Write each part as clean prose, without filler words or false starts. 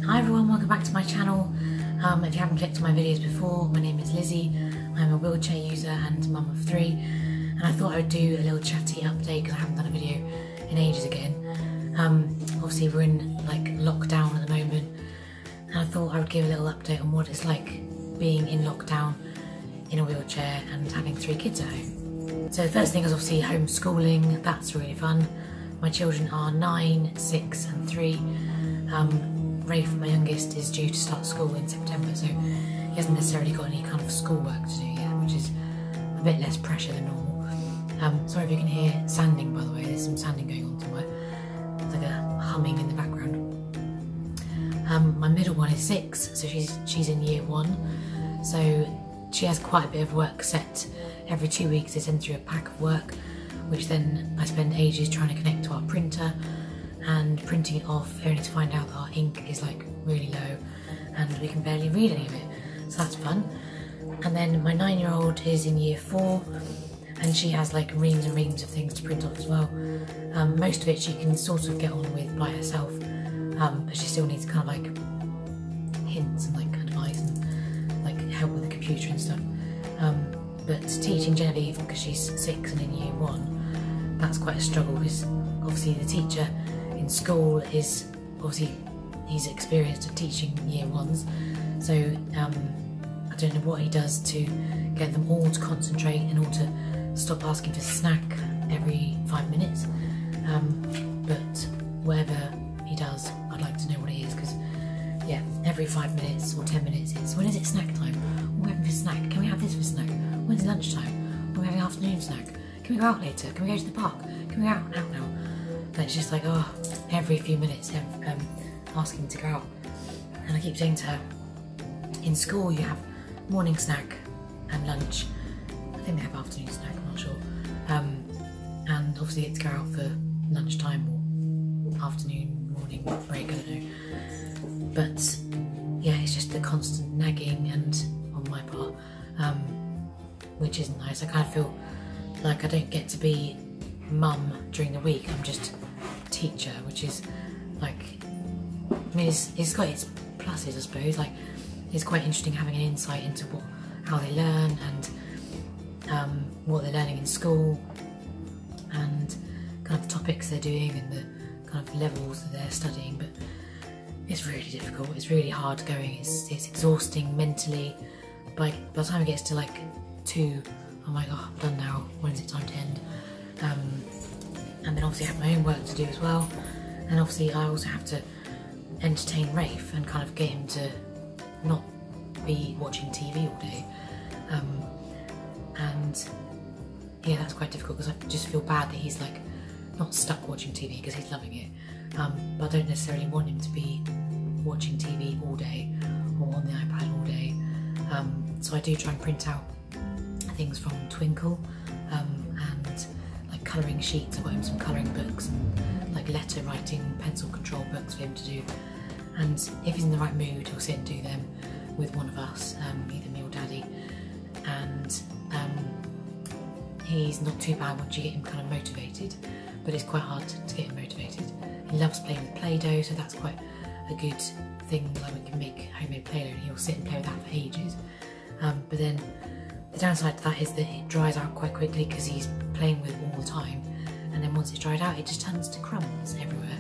Hi everyone, welcome back to my channel. If you haven't clicked on my videos before, my name is Lizzie. I'm a wheelchair user and mum of 3, and I thought I would do a little chatty update because I haven't done a video in ages again. Obviously we're in like lockdown at the moment, and I thought I would give a little update on what it's like being in lockdown in a wheelchair and having 3 kids at home. So the first thing is obviously homeschooling. That's really fun. My children are 9, 6 and 3. Rafe, my youngest, is due to start school in September, so he hasn't necessarily got any kind of schoolwork to do yet, which is a bit less pressure than normal. Sorry if you can hear sanding, by the way. There's some sanding going on somewhere. There's like a humming in the background. My middle one is 6, so she's in year 1, so she has quite a bit of work set. Every 2 weeks they send through a pack of work, which then I spend ages trying to connect to our printer and printing it off, only to find out that our ink is like really low and we can barely read any of it, so that's fun. And then my 9-year-old is in year 4, and she has like reams and reams of things to print off as well. Most of it she can sort of get on with by herself, but she still needs kind of like hints and like advice and like help with the computer and stuff. But teaching Genevieve, because she's 6 and in year 1, that's quite a struggle, because obviously the teacher in school is obviously, he's experienced at teaching year 1s, so I don't know what he does to get them all to concentrate and all to stop asking for snack every 5 minutes, but whatever he does, I'd like to know what it is, because yeah, every 5 minutes or 10 minutes it's, when is it snack time? We're having for snack, can we have this for snack? When's lunchtime? We're having afternoon snack. Can we go out later? Can we go to the park? Can we go out now? And it's just like, oh, every few minutes asking to go out. And I keep saying to her, in school you have morning snack and lunch. I think they have afternoon snack, I'm not sure. And obviously get to go out for lunchtime or afternoon, morning break, I don't know. But yeah, it's just the constant nagging and on my part, which isn't nice. I kind of feel like I don't get to be mum during the week, I'm just teacher, which is like, I mean, it's got its pluses, I suppose. Like, it's quite interesting having an insight into how they learn and what they're learning in school and kind of topics they're doing and the kind of levels that they're studying. But it's really difficult, it's really hard going, it's exhausting mentally. By the time it gets to like 2, I'm like, oh, I'm done now, when is it time to end? And then obviously I have my own work to do as well, and obviously I also have to entertain Rafe and kind of get him to not be watching TV all day, and yeah, that's quite difficult because I just feel bad that he's like not stuck watching TV because he's loving it, but I don't necessarily want him to be watching TV all day or on the iPad all day, so I do try and print out things from Twinkle, and like colouring sheets. I've got him some colouring books and like letter writing pencil control books for him to do, and if he's in the right mood he'll sit and do them with one of us, either me or Daddy, and he's not too bad once you get him kind of motivated, but it's quite hard to get him motivated. He loves playing with Play-Doh, so that's quite a good thing, like we can make homemade Play-Doh and he'll sit and play with that for ages, but then the downside to that is that it dries out quite quickly because he's playing with it all the time, and then once it's dried out it just turns to crumbs everywhere,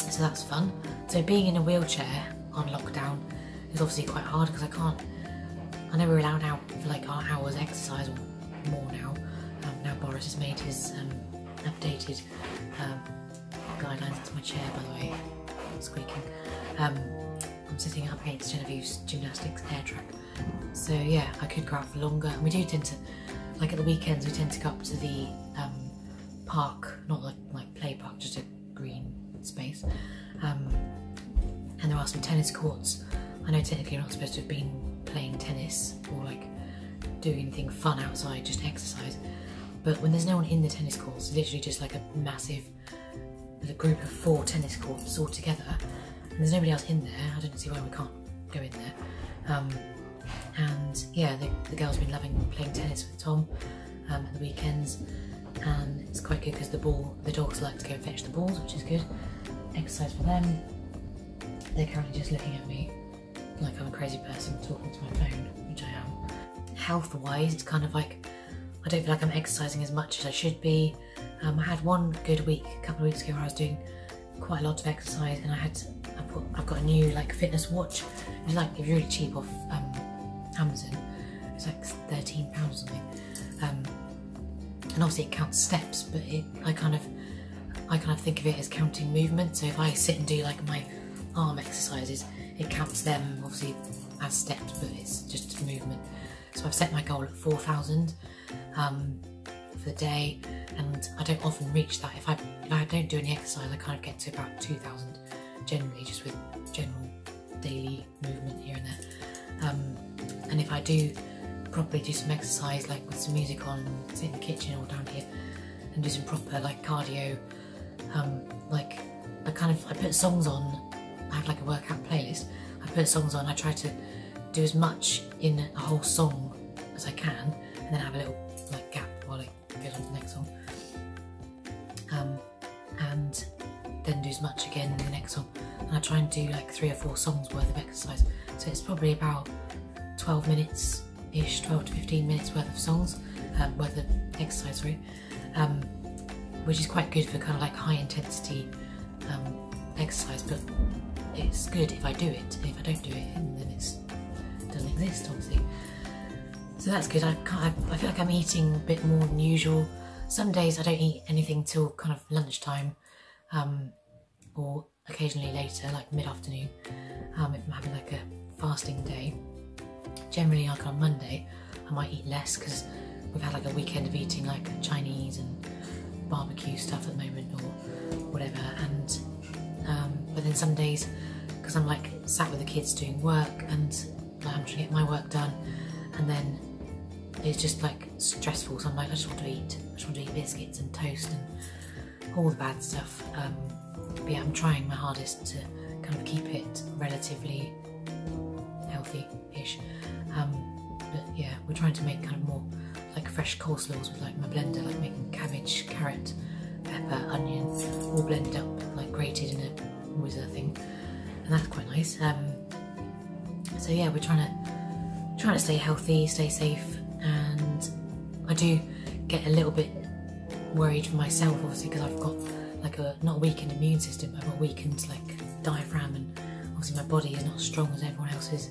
so that's fun. So being in a wheelchair on lockdown is obviously quite hard because I know we're allowed out for like our hours exercise or more now. Now Boris has made his updated guidelines. That's my chair, by the way, squeaking. I'm sitting up against Genevieve's gymnastics air track. So yeah, I could go out for longer, and we do tend to, like at the weekends, we tend to go up to the park, not like play park, just a green space, and there are some tennis courts. I know technically you're not supposed to have been playing tennis or like doing anything fun outside, just exercise, but when there's no one in the tennis courts, it's literally just like a massive group of 4 tennis courts all together, and there's nobody else in there. I don't see why we can't go in there. And yeah, the girls have been loving playing tennis with Tom at the weekends, and it's quite good because the dogs like to go fetch the balls, which is good. Exercise for them. they're currently just looking at me like I'm a crazy person talking to my phone, which I am. Health-wise, it's kind of like I don't feel like I'm exercising as much as I should be. I had one good week a couple of weeks ago where I was doing quite a lot of exercise, and I've got a new like fitness watch. It's really cheap off Amazon. It's like £13 or something. And obviously it counts steps, but I kind of think of it as counting movement. So if I sit and do like my arm exercises, it counts them obviously as steps, but it's just movement. So I've set my goal at 4,000 for the day, and I don't often reach that. If I don't do any exercise, I kind of get to about 2,000 generally, just with general daily movement here and there. And if I do properly do some exercise, like with some music on, and sit in the kitchen or down here and do some proper like cardio, like I put songs on. I have like a workout playlist. I put songs on. I try to do as much in a whole song as I can, and then have a little like gap while it goes on to the next song, and then do as much again in the next song. And I try and do like 3 or 4 songs worth of exercise. So it's probably about 12 minutes-ish, 12 to 15 minutes worth of songs, worth of exercise, sorry, which is quite good for kind of like high intensity exercise, but it's good if I do it, and if I don't do it, then it doesn't exist, obviously. So that's good. I feel like I'm eating a bit more than usual. Some days I don't eat anything till kind of lunchtime, or occasionally later, like mid-afternoon, if I'm having like a fasting day. Generally, like on Monday, I might eat less because we've had like a weekend of eating like Chinese and barbecue stuff at the moment, or whatever. And but then some days, because I'm like sat with the kids doing work, and like, I'm trying to get my work done, and then it's just like stressful. So I'm like, I just want to eat. I just want to eat biscuits and toast and all the bad stuff. But yeah, I'm trying my hardest to kind of keep it relatively healthy-ish. But yeah, we're trying to make kind of more like fresh coleslaws with like my blender, like making cabbage, carrot, pepper, onion, all blended up, like grated in a whizzer thing, and that's quite nice. So yeah, we're trying to stay healthy, stay safe, and I do get a little bit worried for myself, obviously, because I've got like not a weakened immune system, I've got a weakened like diaphragm, and obviously my body is not as strong as everyone else's.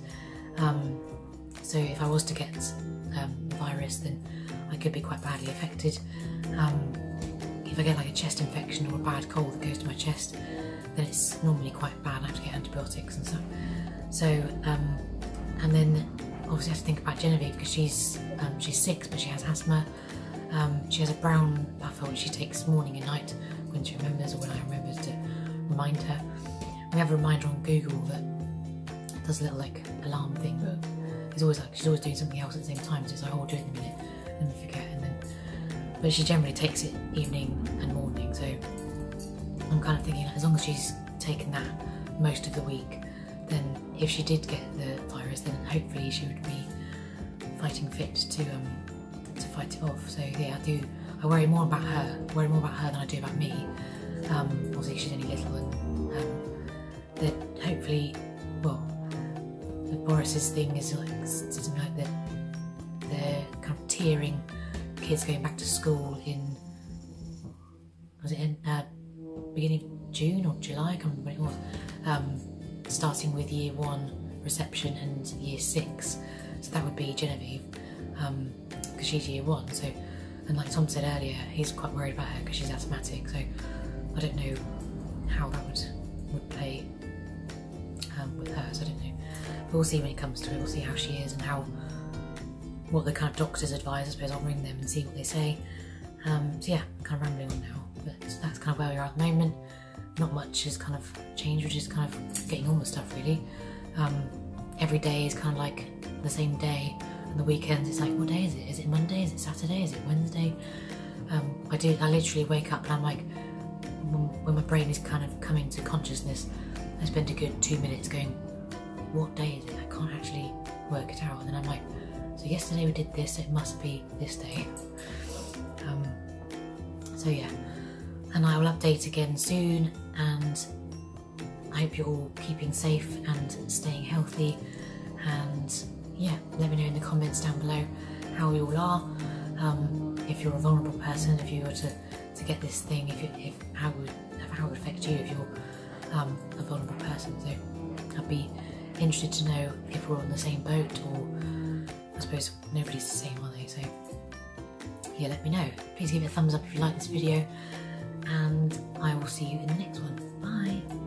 So if I was to get the virus, then I could be quite badly affected. If I get like a chest infection or a bad cold that goes to my chest, then it's normally quite bad. I have to get antibiotics and stuff. So, and then obviously I have to think about Genevieve, because she's 6, but she has asthma. She has a brown buffer which she takes morning and night when she remembers, or when I remember to remind her. We have a reminder on Google that does a little like alarm thing, but it's always like she's always doing something else at the same time, so it's like, oh, I'll do it in a minute, and then forget, and then. But she generally takes it evening and morning, so I'm kind of thinking, as long as she's taken that most of the week, then if she did get the virus, then hopefully she would be fighting fit to fight it off. So yeah, I worry more about her than I do about me. Obviously she's only little, and that hopefully, well, the Boris's thing is like something like that they're kind of tiering kids going back to school in, was it in beginning of June or July, I can't remember when it was, starting with year 1 reception and year 6, so that would be Genevieve, because she's year 1, so, and like Tom said earlier, he's quite worried about her because she's asthmatic, so I don't know how that would play with her, so I don't know, but we'll see when it comes to it. We'll see how she is and what the kind of doctors advise. I suppose I'll ring them and see what they say. So yeah, I'm kind of rambling on now, but that's kind of where we are at the moment. Not much has kind of changed, we're just kind of getting on with stuff really. Every day is kind of like the same day, and the weekends it's like, what day is it? Is it Monday? Is it Saturday? Is it Wednesday? I literally wake up and I'm like, when my brain is kind of coming to consciousness, I spend a good 2 minutes going, what day is it? I can't actually work it out, and then I'm like, so yesterday we did this, so it must be this day. So yeah, and I will update again soon, and I hope you're all keeping safe and staying healthy, and yeah, let me know in the comments down below how you all are. If you're a vulnerable person, if you were to get this thing, how it would affect you if you're a vulnerable person. So I'd be interested to know if we're on the same boat, or I suppose nobody's the same, are they? So yeah, let me know. Please give it a thumbs up if you like this video, and I will see you in the next one. Bye!